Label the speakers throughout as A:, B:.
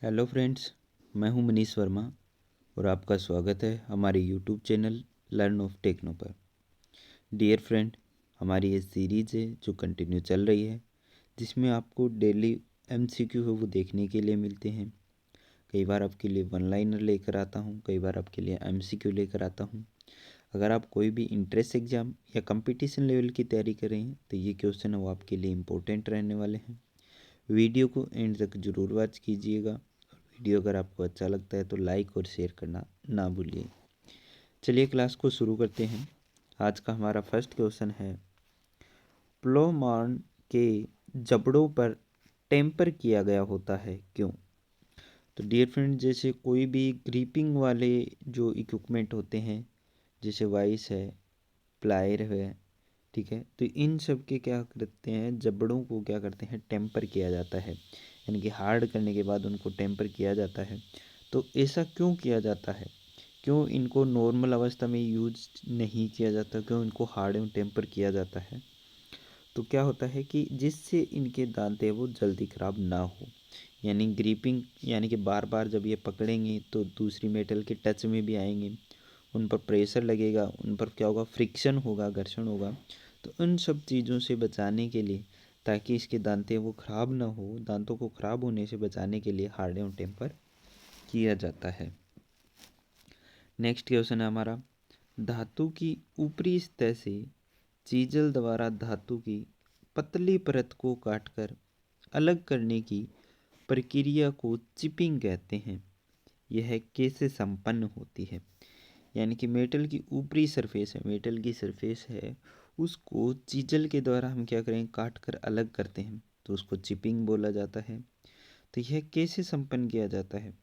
A: Hello friends, मैं हूं मनीष वर्मा और आपका स्वागत है हमारे YouTube channel learn of techno पर। डियर फ्रेंड, हमारी ये सीरीज़ है जो कंटिन्यू चल रही है, जिसमें आपको डेली एमसीक्यू है वो देखने के लिए मिलते हैं। कई बार आपके लिए वन लाइनर लेकर आता हूं, कई बार आपके लिए एमसीक्यू लेकर आता हूं। अगर आप कोई भी इंट्रेंस एग्ज़ाम या कंपटीशन लेवल की तैयारी कर रहे हैं तो ये क्वेश्चन है वो आपके लिए इम्पोर्टेंट रहने वाले हैं। वीडियो को एंड तक ज़रूर वॉच कीजिएगा। वीडियो अगर आपको अच्छा लगता है तो लाइक और शेयर करना ना भूलिए। चलिए क्लास को शुरू करते हैं। आज का हमारा फर्स्ट क्वेश्चन है, प्लोमार्न के जबड़ों पर टेम्पर किया गया होता है, क्यों? तो डियर फ्रेंड, जैसे कोई भी ग्रिपिंग वाले जो इक्विपमेंट होते हैं, जैसे वाइस है, प्लायर है, ठीक है, तो इन सब के क्या करते हैं, जबड़ों को क्या करते हैं, टेम्पर किया जाता है, यानी कि हार्ड करने के बाद उनको टेम्पर किया जाता है। तो ऐसा क्यों किया जाता है? क्यों इनको नॉर्मल अवस्था में यूज नहीं किया जाता, क्यों इनको हार्ड एंड टेम्पर किया जाता है? तो क्या होता है कि जिससे इनके दांत है वो जल्दी ख़राब ना हो, यानी ग्रिपिंग, यानी कि बार बार जब ये पकड़ेंगे तो दूसरी मेटल के टच में भी आएंगे, उन पर प्रेशर लगेगा, उन पर क्या होगा, फ्रिक्शन होगा, घर्षण होगा। तो उन सब चीज़ों से बचाने के लिए, ताकि इसके दांतें वो ख़राब ना हो, दांतों को ख़राब होने से बचाने के लिए हार्ड एंड टेम्पर किया जाता है। नेक्स्ट क्वेश्चन है हमारा, धातु की ऊपरी सतह से चीजल द्वारा धातु की पतली परत को काटकर अलग करने की प्रक्रिया को चिपिंग कहते हैं। यह कैसे संपन्न होती है? यानी कि मेटल की ऊपरी सरफेस है, मेटल की सरफेस है, उसको चीजल के द्वारा हम क्या करें, काट कर अलग करते हैं, तो उसको चिपिंग बोला जाता है। तो यह कैसे संपन्न किया जाता है?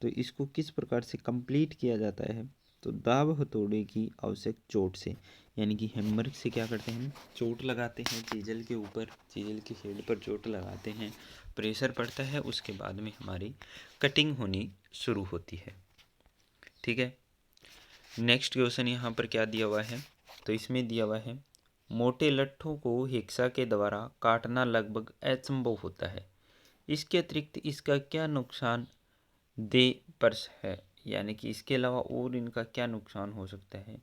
A: तो इसको किस प्रकार से कंप्लीट किया जाता है? तो दाब हथौड़े की आवश्यक चोट से, यानी कि हैमर से क्या करते हैं, चोट लगाते हैं चीजल के ऊपर, चीजल की हेड पर चोट लगाते हैं, प्रेशर पड़ता है, उसके बाद में हमारी कटिंग होनी शुरू होती है। ठीक है, नेक्स्ट क्वेश्चन यहाँ पर क्या दिया हुआ है? तो इसमें दिया हुआ है, मोटे लट्ठों को हेक्सा के द्वारा काटना लगभग असंभव होता है, इसके अतिरिक्त इसका क्या नुकसान दे पर्स है, यानी कि इसके अलावा और इनका क्या नुकसान हो सकता है?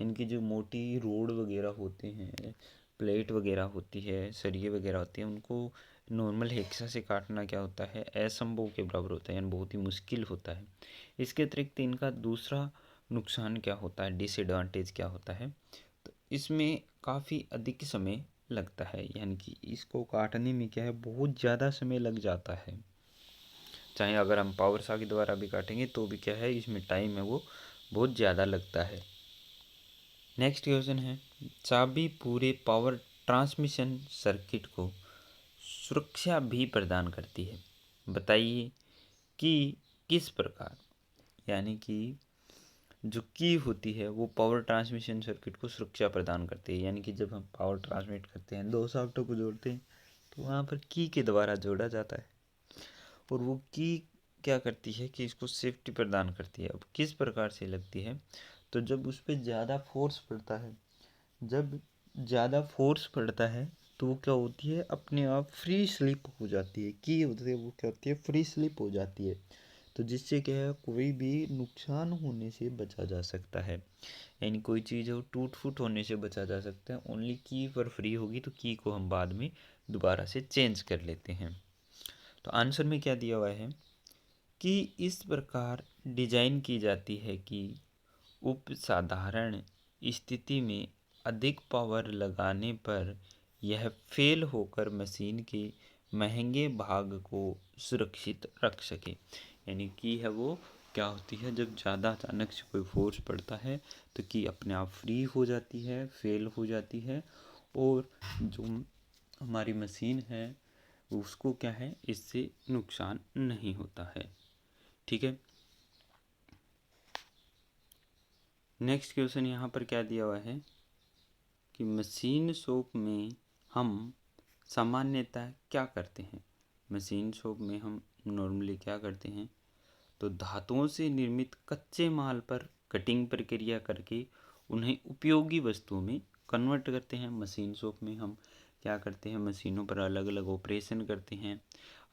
A: इनकी जो मोटी रोड वगैरह होते हैं, प्लेट वगैरह होती है, सरिये वगैरह होते हैं, उनको नॉर्मल हेक्सा से काटना क्या होता है, असंभव के बराबर होता है, यानी बहुत ही मुश्किल होता है। इसके अतिरिक्त इनका दूसरा नुकसान क्या होता है, डिसएडवांटेज क्या होता है? तो इसमें काफ़ी अधिक समय लगता है, यानी कि इसको काटने में क्या है, बहुत ज़्यादा समय लग जाता है। चाहे अगर हम पावर सॉ के द्वारा भी काटेंगे तो भी क्या है, इसमें टाइम है वो बहुत ज़्यादा लगता है। नेक्स्ट क्वेश्चन है, चाबी पूरे पावर ट्रांसमिशन सर्किट को सुरक्षा भी प्रदान करती है, बताइए कि किस प्रकार? यानी कि जो की होती है वो पावर ट्रांसमिशन सर्किट को सुरक्षा प्रदान करती है, यानी कि जब हम पावर ट्रांसमिट करते हैं, दो सॉफ्टवेयर को जोड़ते हैं, तो वहाँ पर की के द्वारा जोड़ा जाता है, और वो की क्या करती है कि इसको सेफ्टी प्रदान करती है। अब किस प्रकार से लगती है? तो जब उस पर ज़्यादा फोर्स पड़ता है, जब ज़्यादा फोर्स पड़ता है तो वो क्या होती है, अपने आप फ्री स्लिप हो जाती है, की होती है वो क्या होती है, फ्री स्लिप हो जाती है। तो जिससे क्या है, कोई भी नुकसान होने से बचा जा सकता है, यानी कोई चीज़ है वो टूट फूट होने से बचा जा सकता है। ओनली की पर फ्री होगी तो की को हम बाद में दोबारा से चेंज कर लेते हैं। तो आंसर में क्या दिया हुआ है कि इस प्रकार डिजाइन की जाती है कि उप साधारण स्थिति में अधिक पावर लगाने पर यह फेल होकर मशीन के महंगे भाग को सुरक्षित रख सके। यानी कि है वो क्या होती है, जब ज़्यादा अचानक से कोई फोर्स पड़ता है तो कि अपने आप फ्री हो जाती है, फेल हो जाती है, और जो हमारी मशीन है उसको क्या है, इससे नुकसान नहीं होता है। ठीक है, नेक्स्ट क्वेश्चन यहाँ पर क्या दिया हुआ है कि मशीन शॉप में हम सामान्यतः क्या करते हैं? मशीन शॉप में हम नॉर्मली क्या करते हैं, तो धातुओं से निर्मित कच्चे माल पर कटिंग प्रक्रिया करके उन्हें उपयोगी वस्तुओं में कन्वर्ट करते हैं। मशीन शॉप में हम क्या करते हैं, मशीनों पर अलग अलग ऑपरेशन करते हैं,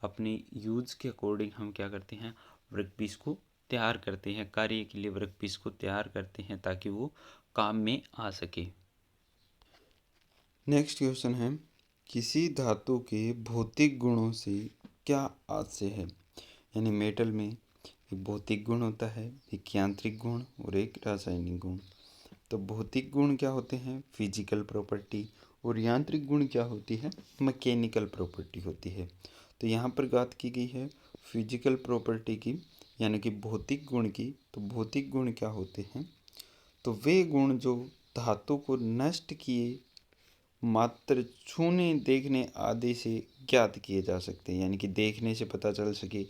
A: अपने यूज़ के अकॉर्डिंग हम क्या करते हैं, वर्कपीस को तैयार करते हैं, कार्य के लिए वर्कपीस को तैयार करते हैं ताकि वो काम में आ सके।
B: नेक्स्ट क्वेश्चन है, किसी धातु के भौतिक गुणों से क्या आशय है। यानी मेटल में एक भौतिक गुण होता है, एक यांत्रिक गुण और एक रासायनिक गुण। तो भौतिक गुण क्या होते हैं, फिजिकल प्रॉपर्टी, और यांत्रिक गुण क्या होती है, मैकेनिकल प्रॉपर्टी होती है। तो यहाँ पर बात की गई है फिजिकल प्रॉपर्टी की, यानी कि भौतिक गुण की। तो भौतिक गुण क्या होते हैं, तो वे गुण जो धातु को नष्ट किए मात्र छूने, देखने आदि से ज्ञात किए जा सकते हैं। यानी कि देखने से पता चल सके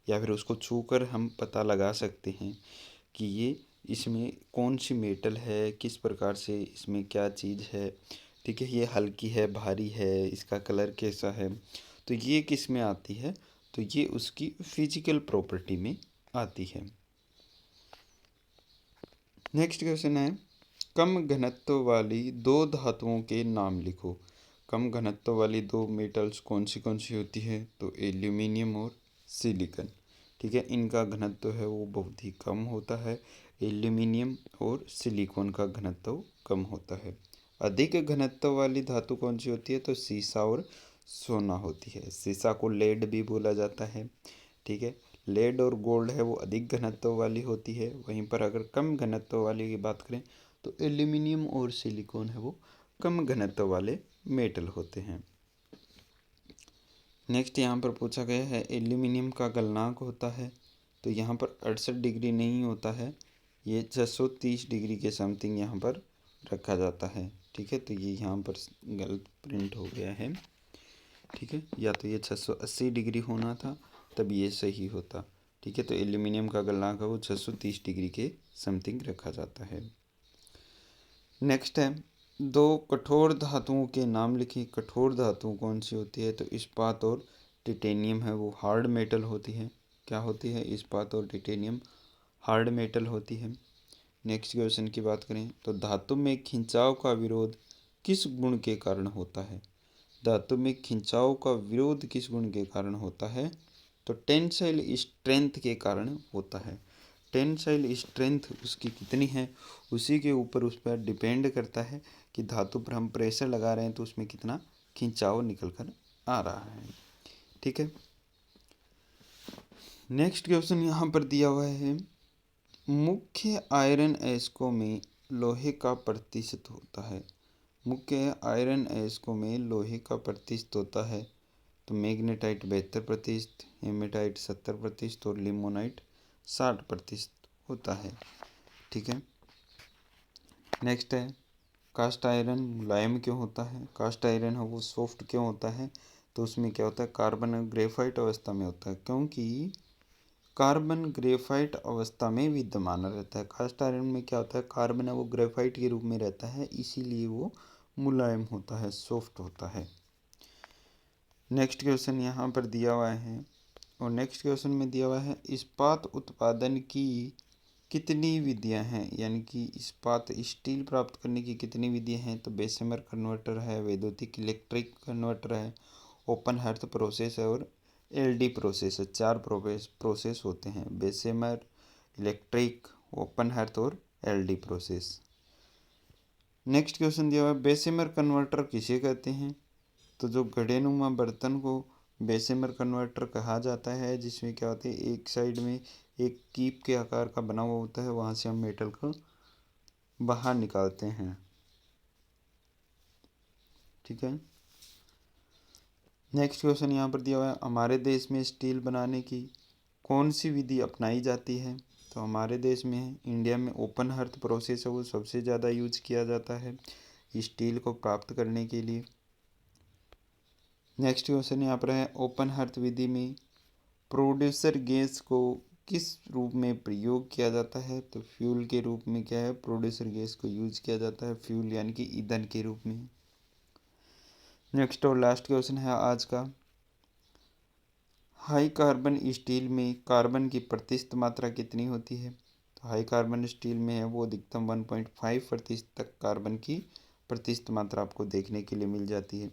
B: या फिर उसको छूकर हम पता लगा सकते हैं कि ये इसमें कौन सी मेटल है, किस प्रकार से इसमें क्या चीज़ है, ठीक है, ये हल्की है, भारी है, इसका कलर कैसा है। तो ये किस में आती है, तो ये उसकी फिजिकल प्रॉपर्टी में आती है। नेक्स्ट क्वेश्चन है, कम घनत्व वाली दो धातुओं के नाम लिखो। कम घनत्व वाली दो मेटल्स कौन सी होती है, तो एल्यूमिनियम और सिलिकॉन। ठीक है, इनका घनत्व है वो बहुत ही कम होता है। एल्यूमिनियम और सिलिकॉन का घनत्व कम होता है। अधिक घनत्व वाली धातु कौन सी होती है, तो सीसा और सोना होती है। सीसा को लेड भी बोला जाता है। ठीक है, लेड और गोल्ड है वो अधिक घनत्व वाली होती है। वहीं पर अगर कम घनत्व वाली की बात करें तो एल्यूमिनियम और सिलिकॉन है वो कम घनत्व वाले मेटल होते हैं। नेक्स्ट यहाँ पर पूछा गया है, एल्यूमिनियम का गलनांक होता है, तो यहाँ पर 68 डिग्री नहीं होता है, ये 630 डिग्री के समथिंग यहाँ पर रखा जाता है। ठीक है, तो ये यहाँ पर गलत प्रिंट हो गया है। ठीक है, या तो ये 680 डिग्री होना था तब ये सही होता। ठीक है, तो एल्यूमिनियम का गलनांक है वो 630 डिग्री के समथिंग रखा जाता है। नेक्स्ट है, दो कठोर धातुओं के नाम लिखिए। कठोर धातु कौन सी होती है, तो इस्पात और टिटेनियम है वो हार्ड मेटल होती है। क्या होती है, इस्पात और टिटेनियम हार्ड मेटल होती है। नेक्स्ट क्वेश्चन की बात करें तो धातु में खिंचाव का विरोध किस गुण के कारण होता है। धातु में खिंचाव का विरोध किस गुण के कारण होता है, तो टेंसाइल स्ट्रेंथ के कारण होता है। टेंसाइल स्ट्रेंथ उसकी कितनी है, उसी के ऊपर उस पर डिपेंड करता है कि धातु पर हम प्रेशर लगा रहे हैं तो उसमें कितना खिंचाव निकल कर आ रहा है। ठीक है, नेक्स्ट क्वेश्चन यहाँ पर दिया हुआ है, मुख्य आयरन अयस्कों में लोहे का प्रतिशत होता है। मुख्य आयरन अयस्कों में लोहे का प्रतिशत होता है, तो मैग्नेटाइट 72%, हेमेटाइट 70% और लिमोनाइट 60% होता है। ठीक है, नेक्स्ट है, कास्ट आयरन मुलायम क्यों होता है। कास्ट आयरन है वो सॉफ्ट क्यों होता है, तो उसमें क्या होता है, कार्बन और ग्रेफाइट अवस्था में होता है, क्योंकि कार्बन ग्रेफाइट अवस्था में विद्यमान रहता है। कास्ट आयरन में क्या होता है, कार्बन है वो ग्रेफाइट के रूप में रहता है, इसीलिए वो मुलायम होता है, सॉफ्ट होता है। नेक्स्ट क्वेश्चन यहाँ पर दिया हुआ है, और नेक्स्ट क्वेश्चन में दिया हुआ है, इस्पात उत्पादन की कितनी विधियाँ हैं। यानी कि इस्पात स्टील प्राप्त करने की कितनी विधियाँ हैं, तो बेसेमर कन्वर्टर है, वैद्युतिक इलेक्ट्रिक कन्वर्टर है, ओपन हर्थ प्रोसेस है और एलडी प्रोसेस है। 4 प्रोसेस होते हैं, बेसेमर, इलेक्ट्रिक, ओपन हर्थ और एलडी प्रोसेस। नेक्स्ट क्वेश्चन दिया हुआ है, बेसेमर कन्वर्टर किसे कहते हैं, तो जो घड़ेनुमा बर्तन को बेसेमर कन्वर्टर कहा जाता है, जिसमें क्या होता है, एक साइड में एक कीप के आकार का बना हुआ होता है, वहाँ से हम मेटल को बाहर निकालते हैं। ठीक है, नेक्स्ट क्वेश्चन यहाँ पर दिया हुआ है, हमारे देश में स्टील बनाने की कौन सी विधि अपनाई जाती है, तो हमारे देश में इंडिया में ओपन हर्थ प्रोसेस है वो सबसे ज़्यादा यूज किया जाता है स्टील को प्राप्त करने के लिए। नेक्स्ट क्वेश्चन यहाँ पर है, ओपन हर्थ विधि में प्रोड्यूसर गैस को किस रूप में प्रयोग किया जाता है, तो फ्यूल के रूप में क्या है, प्रोड्यूसर गैस को यूज किया जाता है, फ्यूल यानी कि ईंधन के रूप में। नेक्स्ट और लास्ट क्वेश्चन है आज का, हाई कार्बन स्टील में कार्बन की प्रतिशत मात्रा कितनी होती है, तो हाई कार्बन स्टील में है वो अधिकतम 1.5% तक कार्बन की प्रतिशत मात्रा आपको देखने के लिए मिल जाती है।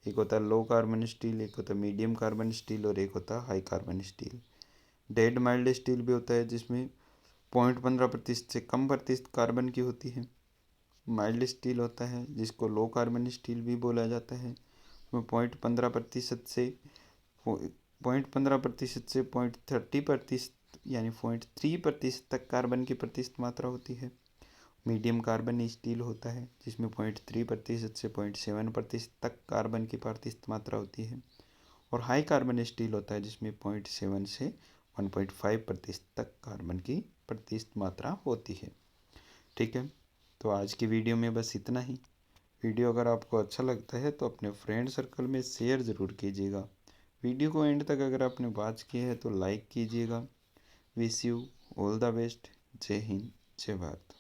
B: एक होता है लो कार्बन स्टील, एक होता है मीडियम कार्बन स्टील और एक होता है high carbon steel. Dead mild steel भी होता है जिसमें 0.15% से कम प्रतिशत कार्बन की होती है। माइल्ड स्टील होता है जिसको लो कार्बन स्टील भी बोला जाता है, उसमें 0.15% से 0.30% यानी 0.3% तक कार्बन की प्रतिशत मात्रा होती है। मीडियम कार्बन स्टील होता है जिसमें 0.3% से 0.7% तक कार्बन की प्रतिशत मात्रा होती है। और हाई कार्बन स्टील होता है जिसमें 0.7 से 1.5% तक कार्बन की प्रतिशत मात्रा होती है। ठीक है, तो आज की वीडियो में बस इतना ही। वीडियो अगर आपको अच्छा लगता है तो अपने फ्रेंड सर्कल में शेयर ज़रूर कीजिएगा। वीडियो को एंड तक अगर आपने वॉच की है तो लाइक कीजिएगा। Wish you all the best. जय हिंद, जय भारत।